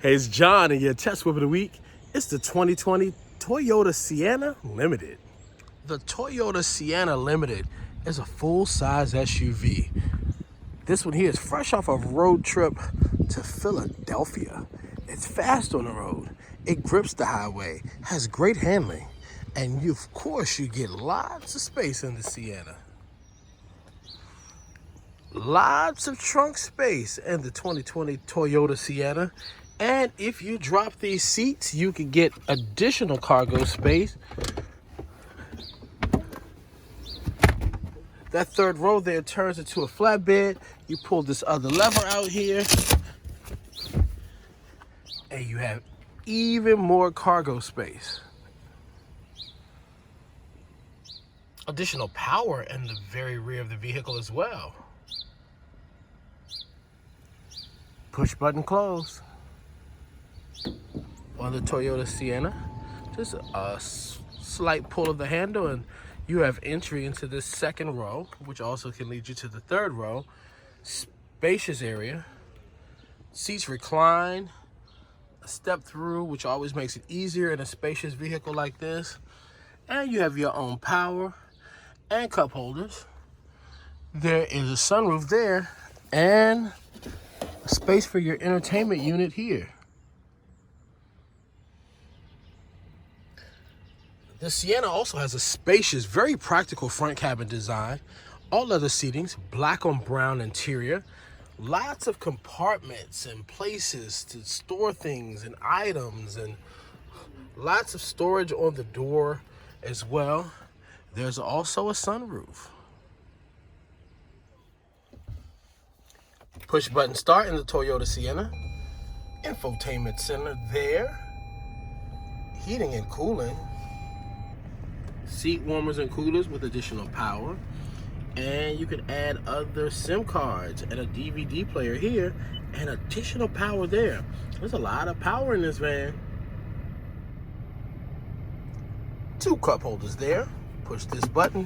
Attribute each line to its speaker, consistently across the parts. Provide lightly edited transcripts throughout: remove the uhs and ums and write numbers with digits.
Speaker 1: Hey, it's John, and your test whip of the week. It's the 2020 Toyota Sienna Limited. The Toyota Sienna Limited is a full-size SUV. This one here is fresh off a road trip to Philadelphia. It's fast on the road. It grips the highway, has great handling, and of course you get lots of space in the Sienna. Lots of trunk space in the 2020 Toyota Sienna. And if you drop these seats, you can get additional cargo space. That third row there turns into a flatbed. You pull this other lever out here, and you have even more cargo space. Additional power in the very rear of the vehicle as well. Push button close. On the Toyota Sienna, just a slight pull of the handle and you have entry into this second row, which also can lead you to the third row. Spacious area. Seats recline. A step through, which always makes it easier in a spacious vehicle like this. And you have your own power and cup holders. There is a sunroof there and a space for your entertainment unit here. The Sienna also has a spacious, very practical front cabin design. All leather seatings, black on brown interior. Lots of compartments and places to store things and items, and lots of storage on the door as well. There's also a sunroof. Push button start in the Toyota Sienna. Infotainment center there. Heating and cooling. Seat warmers and coolers with additional power. And you can add other SIM cards and a DVD player here and additional power there. There's a lot of power in this van. 2 cup holders there. Push this button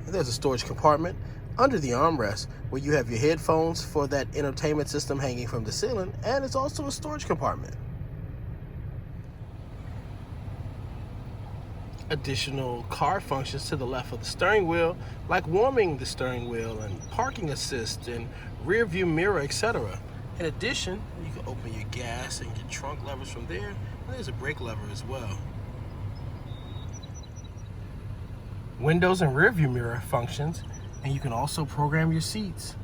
Speaker 1: and there's a storage compartment under the armrest where you have your headphones for that entertainment system hanging from the ceiling, and it's also a storage compartment. Additional car functions to the left of the steering wheel, like warming the steering wheel and parking assist and rear view mirror, etc. In addition, you can open your gas and your trunk levers from there, and there's a brake lever as well. Windows and rear view mirror functions, and you can also program your seats.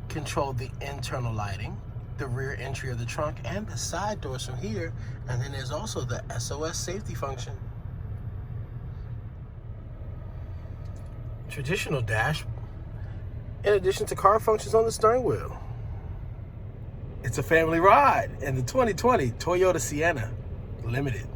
Speaker 1: Control the internal lighting, the rear entry of the trunk, and the side doors from here. And then there's also the SOS safety function. Traditional dash, in addition to car functions on the steering wheel. It's a family ride in the 2020 Toyota Sienna Limited.